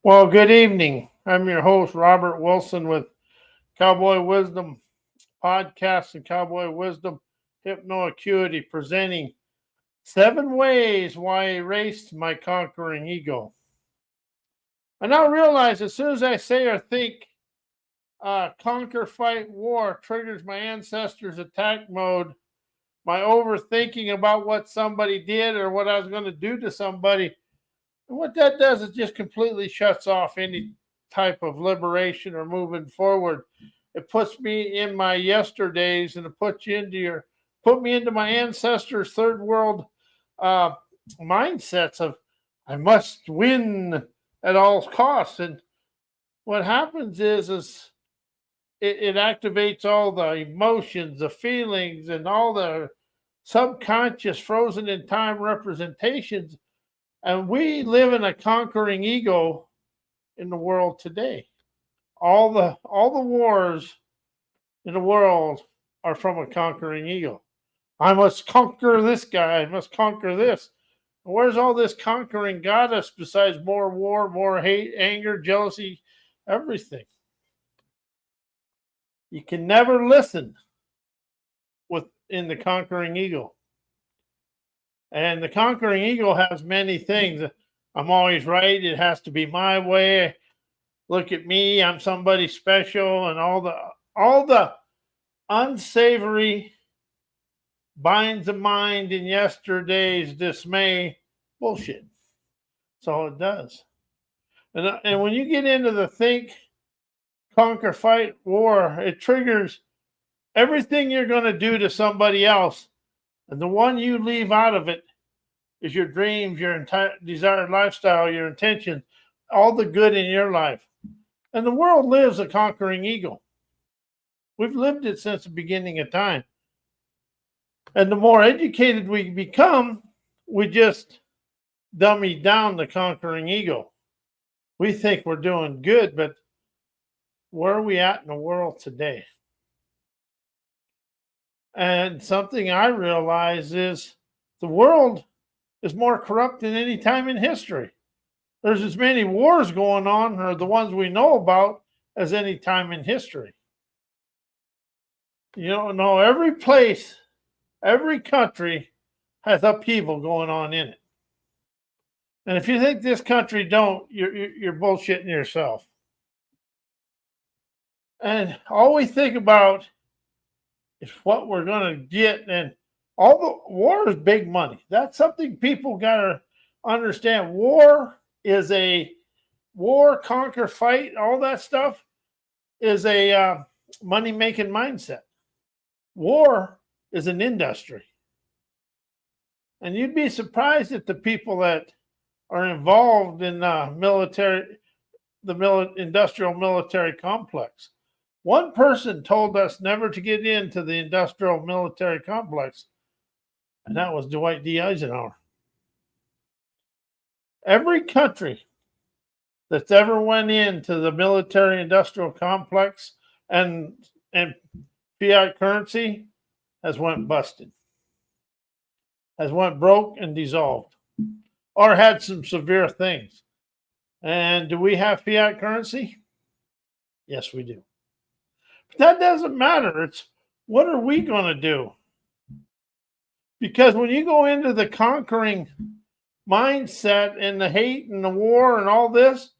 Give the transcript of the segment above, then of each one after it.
Well, good evening. I'm your host, Robert Wilson, with Cowboy Wisdom Podcast and Cowboy Wisdom Hypno Acuity, presenting 7 ways why I erased my conquering ego. I now realize as soon as I say or think conquer, fight, war triggers my ancestors' attack mode, my overthinking about what somebody did or what I was going to do to somebody. And what that does is just completely shuts off any type of liberation or moving forward. It puts me in my yesterdays, and it put me into my ancestors' third world uh, mindsets of I must win at all costs. And what happens is it activates all the emotions, the feelings, and all the subconscious frozen in time representations. And we live in a conquering ego in the world today. All the wars in the world are from a conquering ego. I must conquer this guy. I must conquer this. Where's all this conquering got us besides more war, more hate, anger, jealousy, everything? You can never listen in the conquering ego. And the conquering ego has many things. I'm always right. It has to be my way. Look at me. I'm somebody special, and all the unsavory binds the mind in yesterday's dismay bullshit. That's all it does. And when you get into the think, conquer, fight, war, it triggers everything you're going to do to somebody else. And the one you leave out of it is your dreams, your entire desired lifestyle, your intentions, all the good in your life. And the world lives a conquering ego. We've lived it since the beginning of time. And the more educated we become, we just dummy down the conquering ego. We think we're doing good, but where are we at in the world today? And something I realize is the world is more corrupt than any time in history. There's as many wars going on, or the ones we know about, as any time in history. You don't know, every place, every country has upheaval going on in it. And if you think this country don't, you're bullshitting yourself. And all we think about is what we're going to get. And all the war is big money. That's something people got to understand. War, conquer, fight, all that stuff is a money-making mindset. War is an industry. And you'd be surprised at the people that are involved in industrial military complex. One person told us never to get into the industrial military complex, and that was Dwight D. Eisenhower. Every country that's ever went into the military industrial complex and fiat currency has went busted, has went broke and dissolved, or had some severe things. And do we have fiat currency? Yes, we do. But that doesn't matter. It's what are we going to do? Because when you go into the conquering mindset and the hate and the war and all this,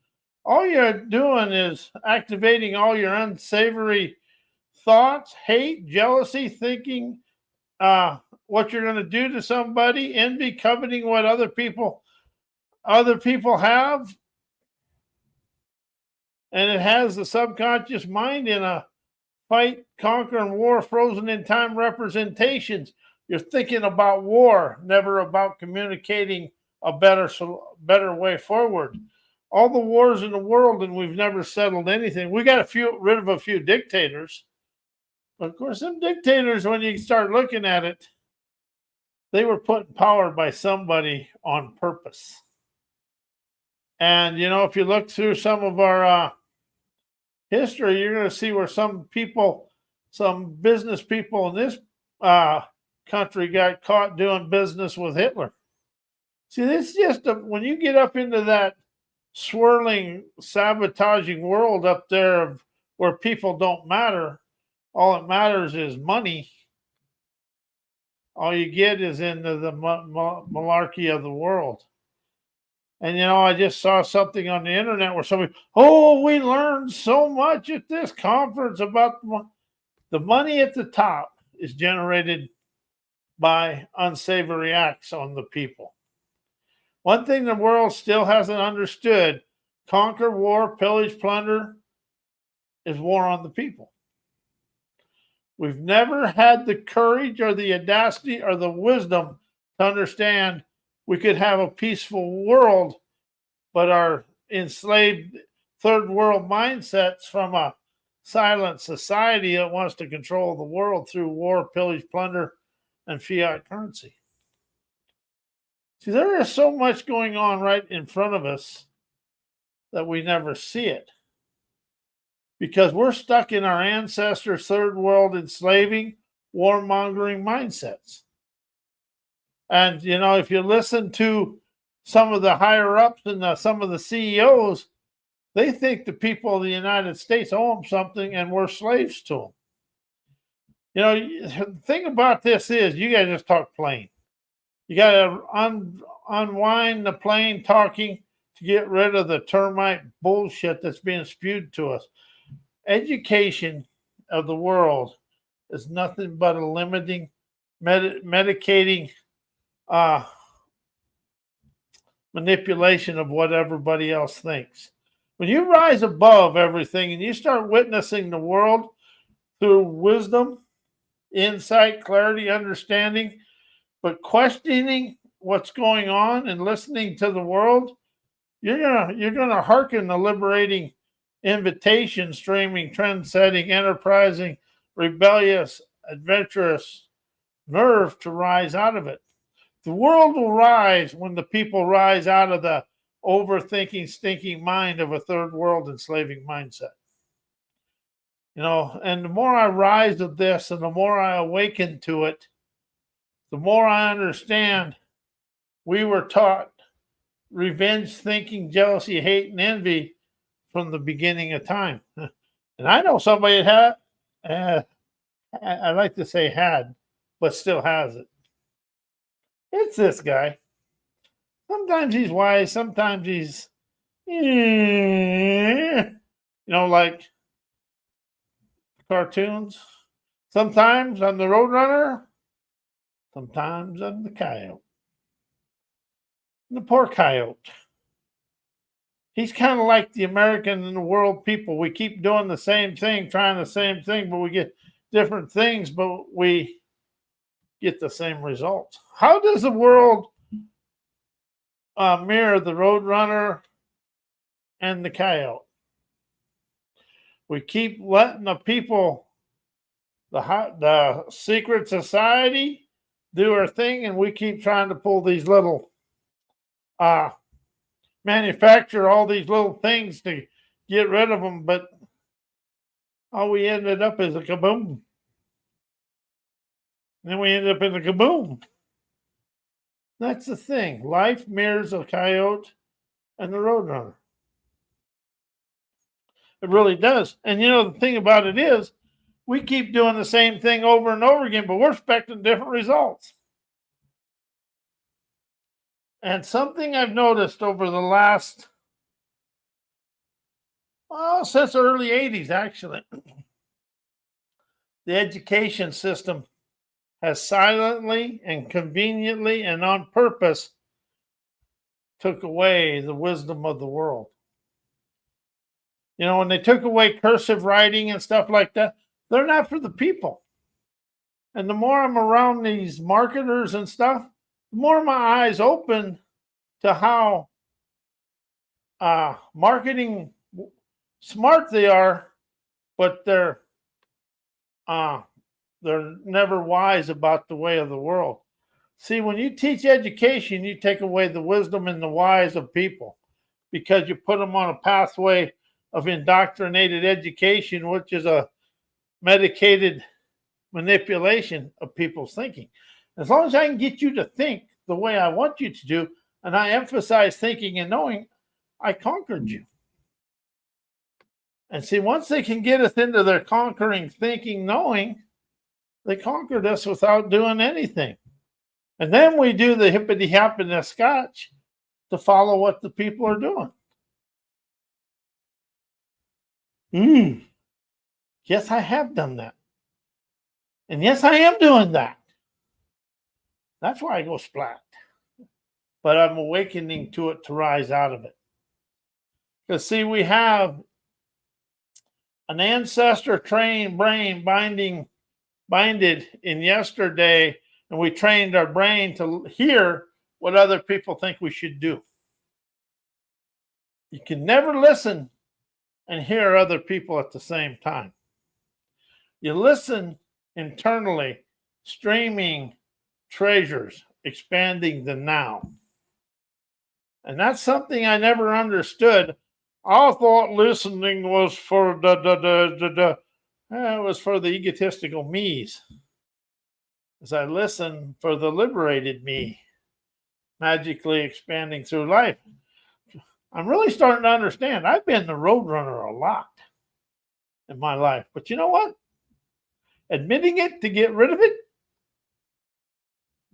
all you're doing is activating all your unsavory thoughts, hate, jealousy, thinking what you're going to do to somebody, envy, coveting what other people have. And it has the subconscious mind in a fight, conquer, and war frozen in time representations. You're thinking about war, never about communicating a better way forward. All the wars in the world, and we've never settled anything. We got rid of a few dictators. But of course, some dictators, when you start looking at it, they were put in power by somebody on purpose. And, if you look through some of our history, you're going to see where some business people in this country got caught doing business with Hitler. See, this just when you get up into that swirling, sabotaging world up there of where people don't matter. All that matters is money. All you get is into the malarkey of the world. And, I just saw something on the internet where somebody, we learned so much at this conference about the money at the top is generated by unsavory acts on the people. One thing the world still hasn't understood: conquer, war, pillage, plunder is war on the people. We've never had the courage or the audacity or the wisdom to understand we could have a peaceful world, but our enslaved third world mindsets from a silent society that wants to control the world through war, pillage, plunder, and fiat currency. See, there is so much going on right in front of us that we never see it because we're stuck in our ancestors' third world enslaving, warmongering mindsets. And, if you listen to some of the higher ups and some of the CEOs, they think the people of the United States owe them something and we're slaves to them. The thing about this is you got to just talk plain. You got to unwind the plain talking to get rid of the termite bullshit that's being spewed to us. Education of the world is nothing but a limiting, medicating manipulation of what everybody else thinks. When you rise above everything and you start witnessing the world through wisdom, insight, clarity, understanding, but questioning what's going on and listening to the world, you're gonna hearken the liberating invitation, streaming, trend-setting, enterprising, rebellious, adventurous nerve to rise out of it. The world will rise when the people rise out of the overthinking, stinking mind of a third world enslaving mindset. And the more I rise of this and the more I awaken to it, the more I understand we were taught revenge, thinking, jealousy, hate, and envy from the beginning of time. And I know somebody that had, I like to say had, but still has it. It's this guy. Sometimes he's wise, sometimes he's, like cartoons. Sometimes I'm the Roadrunner, sometimes I'm the coyote. And the poor coyote. He's kind of like the American and the world people. We keep doing the same thing, trying the same thing, but we get different things, but we get the same results. How does the world mirror the Roadrunner and the coyote? We keep letting the people, the secret society, do our thing, and we keep trying to pull these little, manufacture all these little things to get rid of them, but all we ended up is a kaboom. And then we ended up in a kaboom. That's the thing. Life mirrors a coyote and the Roadrunner. It really does. And the thing about it is, we keep doing the same thing over and over again, but we're expecting different results. And something I've noticed over the last, since the early 80s, actually, the education system has silently and conveniently and on purpose took away the wisdom of the world. When they took away cursive writing and stuff like that, they're not for the people. And the more I'm around these marketers and stuff, the more my eyes open to how marketing smart they are, but they're never wise about the way of the world. See, when you teach education, you take away the wisdom and the wise of people because you put them on a pathway of indoctrinated education, which is a medicated manipulation of people's thinking. As long as I can get you to think the way I want you to do, and I emphasize thinking and knowing, I conquered you. And see, once they can get us into their conquering thinking, knowing, they conquered us without doing anything. And then we do the hippity happiness scotch to follow what the people are doing. Yes, I have done that. And yes, I am doing that. That's why I go splat. But I'm awakening to it to rise out of it. Because see, we have an ancestor trained brain binded in yesterday, and we trained our brain to hear what other people think we should do. You can never listen and hear other people at the same time. You listen internally, streaming treasures, expanding the now. And that's something I never understood. I thought listening was for it was for the egotistical me's. As I listen for the liberated me, magically expanding through life. I'm really starting to understand. I've been the roadrunner a lot in my life. But you know what? Admitting it to get rid of it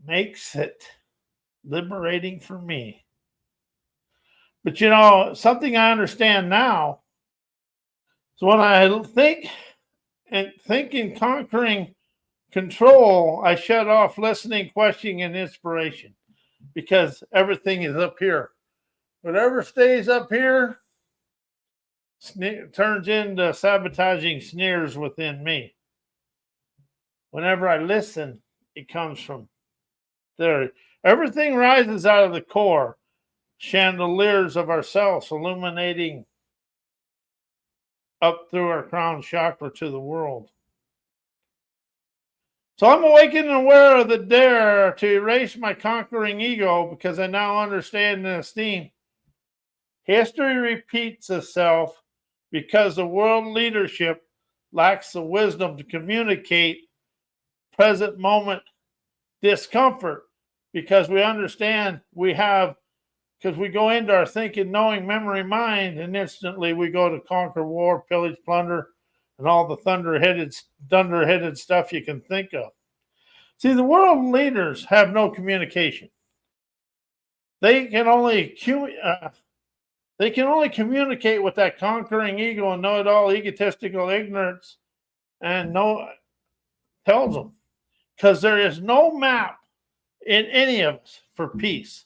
makes it liberating for me. But you know, something I understand now is when I think in conquering control, I shut off listening, questioning, and inspiration because everything is up here. Whatever stays up here turns into sabotaging sneers within me. Whenever I listen, it comes from there. Everything rises out of the core, chandeliers of ourselves illuminating up through our crown chakra to the world. So I'm awakened and aware of the dare to erase my conquering ego because I now understand and esteem. History repeats itself because the world leadership lacks the wisdom to communicate present moment discomfort because we understand because we go into our thinking, knowing, memory, mind, and instantly we go to conquer, war, pillage, plunder, and all the thunder-headed stuff you can think of. See, the world leaders have no communication. They can only communicate with that conquering ego and know-it-all, egotistical ignorance, and tells them. Because there is no map in any of us for peace.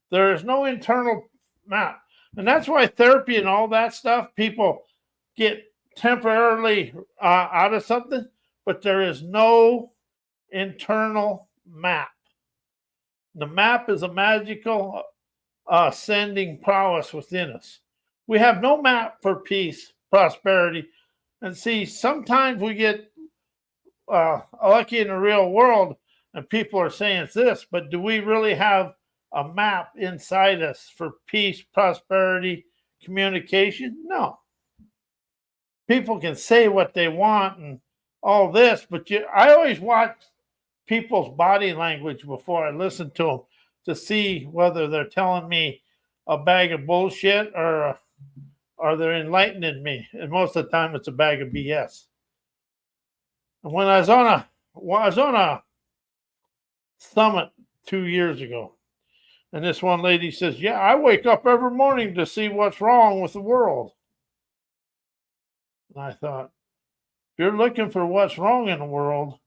There is no internal map. And that's why therapy and all that stuff, people get temporarily out of something, but there is no internal map. The map is a magical sending prowess within us. We have no map for peace, prosperity. And see, sometimes we get lucky in the real world and people are saying it's this, but do we really have a map inside us for peace, prosperity, communication? No. People can say what they want and all this, but I always watch people's body language before I listen to them to see whether they're telling me a bag of bullshit or they're enlightening me. And most of the time it's a bag of BS. And when I was on a summit 2 years ago, and this one lady says, yeah, I wake up every morning to see what's wrong with the world. And I thought, if you're looking for what's wrong in the world,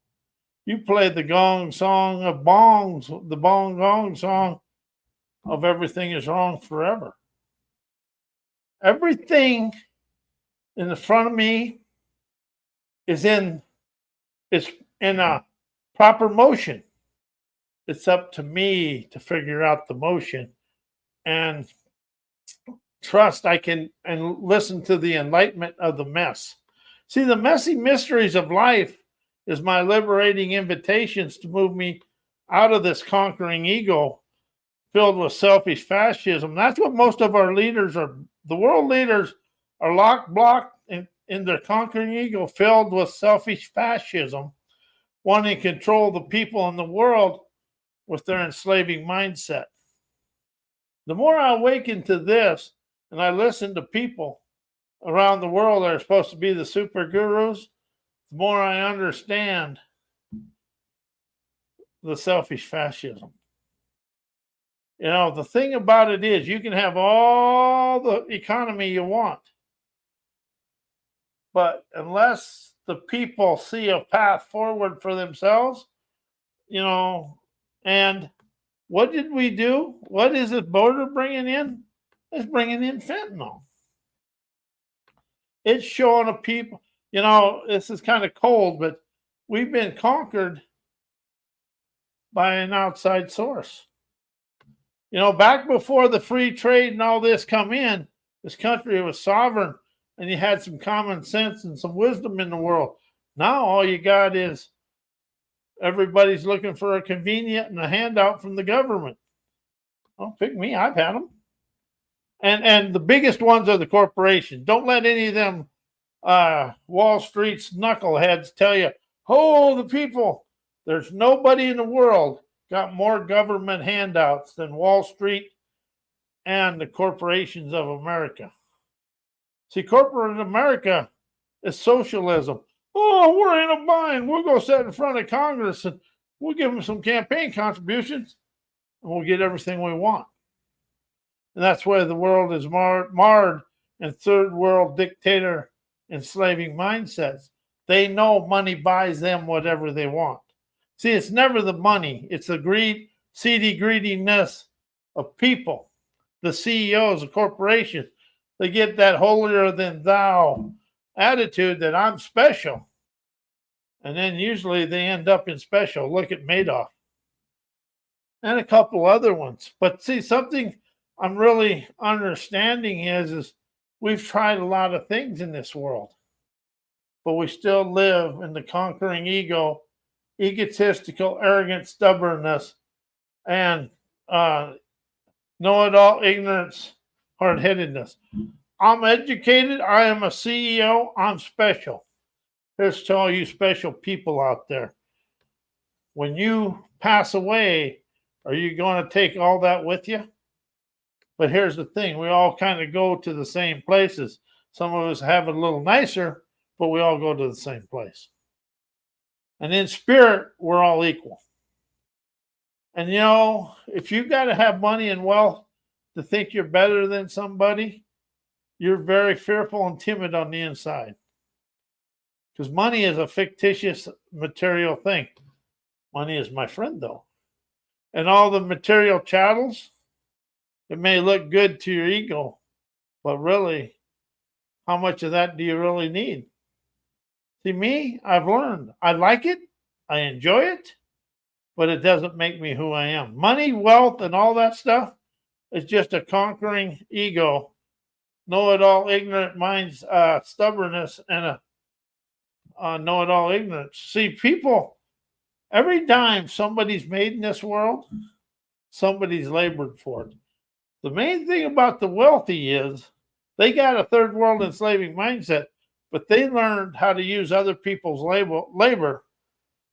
you play the gong song of bongs, the bong gong song of everything is wrong forever. Everything in the front of me is in a proper motion. It's up to me to figure out the motion and trust I can and listen to the enlightenment of the mess. See, the messy mysteries of life is my liberating invitations to move me out of this conquering ego filled with selfish fascism. That's what most of our leaders are. The world leaders are blocked in their conquering ego filled with selfish fascism, wanting to control the people in the world with their enslaving mindset. The more I awaken to this and I listen to people around the world that are supposed to be the super gurus, the more I understand the selfish fascism. You know, the thing about it is you can have all the economy you want, but unless the people see a path forward for themselves, you know, and what did we do? What is this border bringing in? It's bringing in fentanyl. It's showing a people, you know, this is kind of cold, but we've been conquered by an outside source. You know, back before the free trade and all this come in, this country was sovereign and you had some common sense and some wisdom in the world. Now all you got is everybody's looking for a convenient and a handout from the government. Don't pick me, I've had them. And the biggest ones are the corporations. Don't let any of them Wall Street's knuckleheads tell you, oh, the people. There's nobody in the world got more government handouts than Wall Street and the corporations of America. See, corporate America is socialism. Oh, we're in a bind. We'll go sit in front of Congress and we'll give them some campaign contributions and we'll get everything we want. And that's why the world is marred in third world dictator enslaving mindsets. They know money buys them whatever they want. See, it's never the money. It's the greed, seedy greediness of people, the CEOs of corporations. They get that holier than thou attitude that I'm special. And then usually they end up in special. Look at Madoff. And a couple other ones. But see, something I'm really understanding is we've tried a lot of things in this world, but we still live in the conquering ego, egotistical, arrogant stubbornness, and know-it-all ignorance, hard-headedness. I'm educated. I am a CEO. I'm special. Here's to all you special people out there. When you pass away, are you going to take all that with you? But here's the thing. We all kind of go to the same places. Some of us have it a little nicer, but we all go to the same place. And in spirit, we're all equal. And you know, if you got to have money and wealth to think you're better than somebody, you're very fearful and timid on the inside. Because money is a fictitious material thing. Money is my friend, though. And all the material chattels, it may look good to your ego, but really, how much of that do you really need? See, me, I've learned. I like it. I enjoy it. But it doesn't make me who I am. Money, wealth, and all that stuff is just a conquering ego, know-it-all ignorant minds, stubbornness, and a know-it-all ignorance. See, people, every dime somebody's made in this world, somebody's labored for it. The main thing about the wealthy is they got a third world enslaving mindset, but they learned how to use other people's labor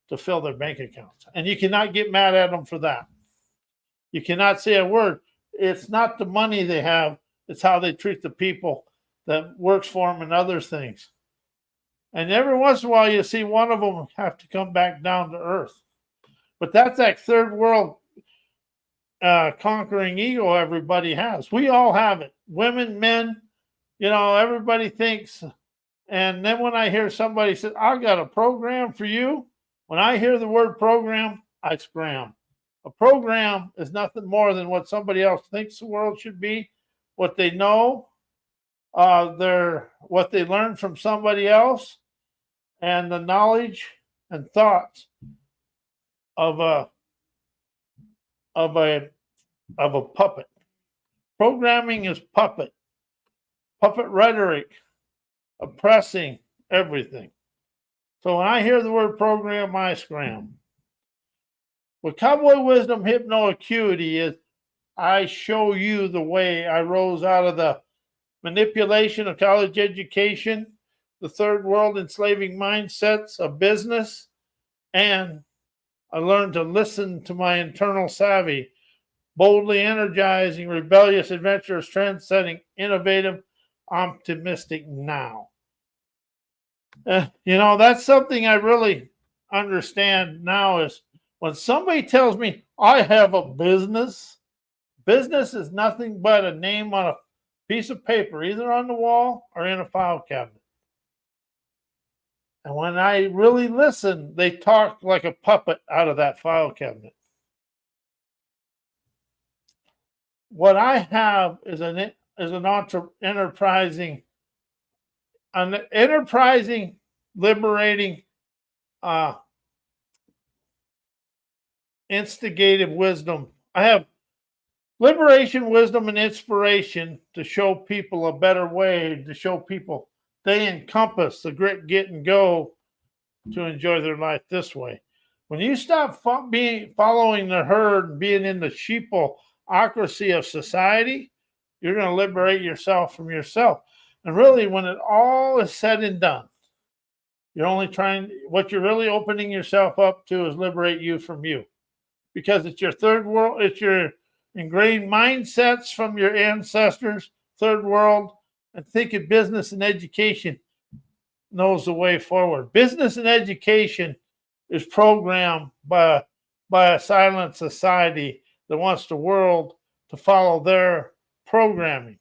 to fill their bank accounts. And you cannot get mad at them for that. You cannot say a word. It's not the money they have. It's how they treat the people that works for them and other things. And every once in a while, you see one of them have to come back down to earth. But that's that third world conquering ego everybody has. We all have it. Women, men, you know, everybody thinks. And then when I hear somebody say, I've got a program for you, when I hear the word program, I scram. A program is nothing more than what somebody else thinks the world should be, what they know, what they learned from somebody else, and the knowledge and thoughts of a puppet. Programming is puppet rhetoric, oppressing everything. So when I hear the word program, I scram. What Cowboy Wisdom Hypno-Acuity is, I show you the way I rose out of the manipulation of college education, the third world enslaving mindsets of business, and I learned to listen to my internal savvy boldly energizing, rebellious, adventurous, trend-setting, innovative, optimistic now. That's something I really understand now is when somebody tells me I have a business, business is nothing but a name on a piece of paper, either on the wall or in a file cabinet. And when I really listen, they talk like a puppet out of that file cabinet. What I have is an enterprising, liberating, instigative wisdom. I have liberation, wisdom, and inspiration to show people a better way, to show people they encompass the grit, get, and go to enjoy their life this way. When you stop following the herd and being in the sheepocracy of society, you're going to liberate yourself from yourself. And really, when it all is said and done, what you're really opening yourself up to is liberate you from you. Because it's your third world, it's your ingrained mindsets from your ancestors, third world, and thinking business and education knows the way forward. Business and education is programmed by a silent society that wants the world to follow their programming.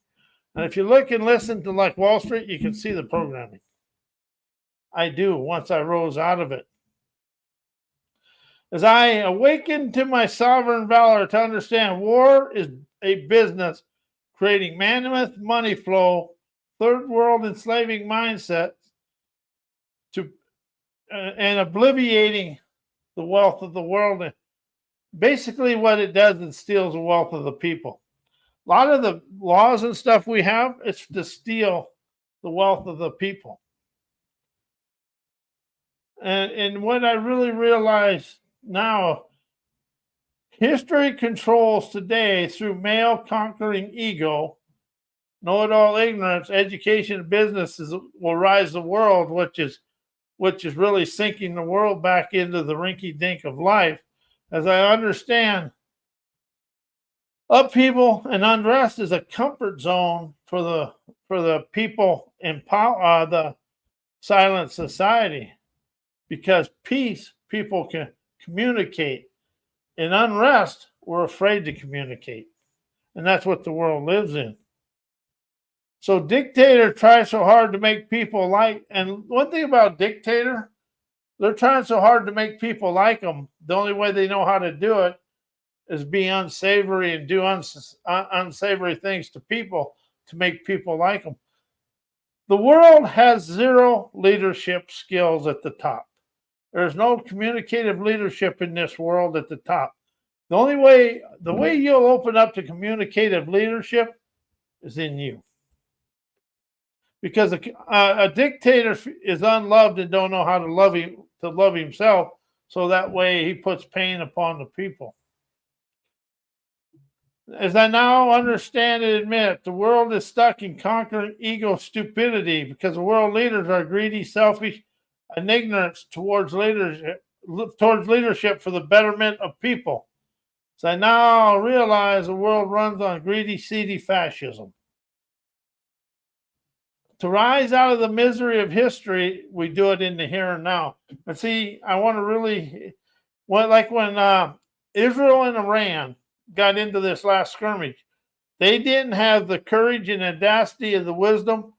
And if you look and listen to like Wall Street, you can see the programming. I do once I rose out of it. As I awakened to my sovereign valor to understand war is a business creating mammoth money flow, third world enslaving mindsets and obliviating the wealth of the world. And basically what it does, it steals the wealth of the people. A lot of the laws and stuff we have, it's to steal the wealth of the people. And what I really realize now, history controls today through male conquering ego, know-it-all ignorance, education, and businesses will rise the world, which is really sinking the world back into the rinky-dink of life. As I understand, upheaval and unrest is a comfort zone for the people in power, the silent society, because peace, people can communicate. In unrest, we're afraid to communicate. And that's what the world lives in. So dictator tries so hard to make people like, and one thing about dictator, they're trying so hard to make people like them. The only way they know how to do it is be unsavory and do unsavory things to people to make people like them. The world has zero leadership skills at the top. There's no communicative leadership in this world at the top. The way you'll open up to communicative leadership is in you. Because a dictator is unloved and don't know how to love himself, so that way he puts pain upon the people. As I now understand and admit, the world is stuck in conquering ego stupidity because the world leaders are greedy, selfish, and ignorance towards leadership for the betterment of people. So I now realize the world runs on greedy, seedy fascism. To rise out of the misery of history, we do it in the here and now. But see, I want to really, when Israel and Iran got into this last skirmish, they didn't have the courage and audacity of the wisdom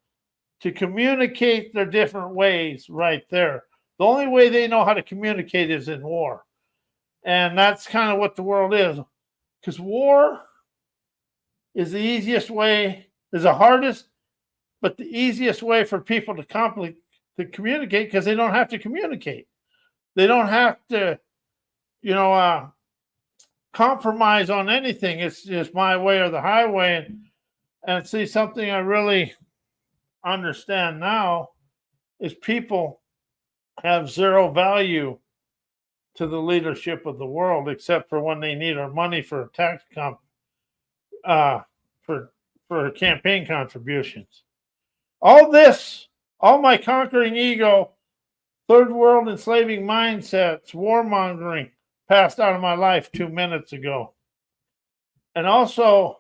to communicate their different ways right there. The only way they know how to communicate is in war. And that's kind of what the world is. Because war is the easiest way, is the hardest, but the easiest way for people to communicate because they don't have to communicate. They don't have to, compromise on anything. It's just my way or the highway. And see, something I really understand now is people have zero value to the leadership of the world, except for when they need our money for tax for campaign contributions. All my conquering ego, third world enslaving mindsets, warmongering passed out of my life 2 minutes ago. And also,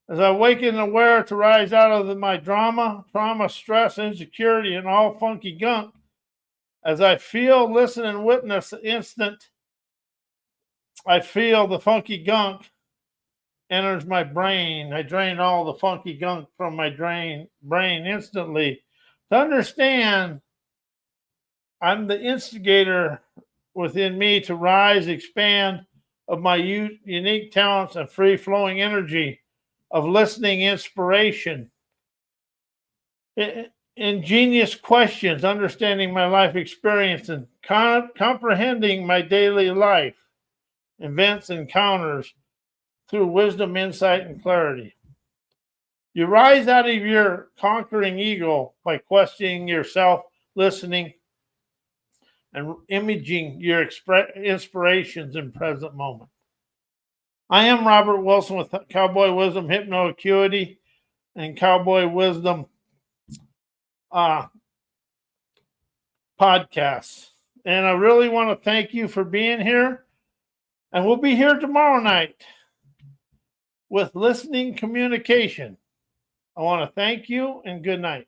as I awaken aware to rise out of my trauma, stress, insecurity, and all funky gunk, as I feel, listen, and witness the instant I feel the funky gunk enters my brain, I drain all the funky gunk from my brain instantly. To understand, I'm the instigator within me to rise, expand of my unique talents and free-flowing energy of listening, inspiration, ingenious questions, understanding my life experience, and comprehending my daily life, events, encounters through wisdom, insight, and clarity. You rise out of your conquering ego by questioning yourself, listening, and imaging your inspirations in present moment. I am Robert Wilson with Cowboy Wisdom Hypnoacuity and Cowboy Wisdom podcasts. And I really want to thank you for being here. And we'll be here tomorrow night with listening communication. I want to thank you and good night.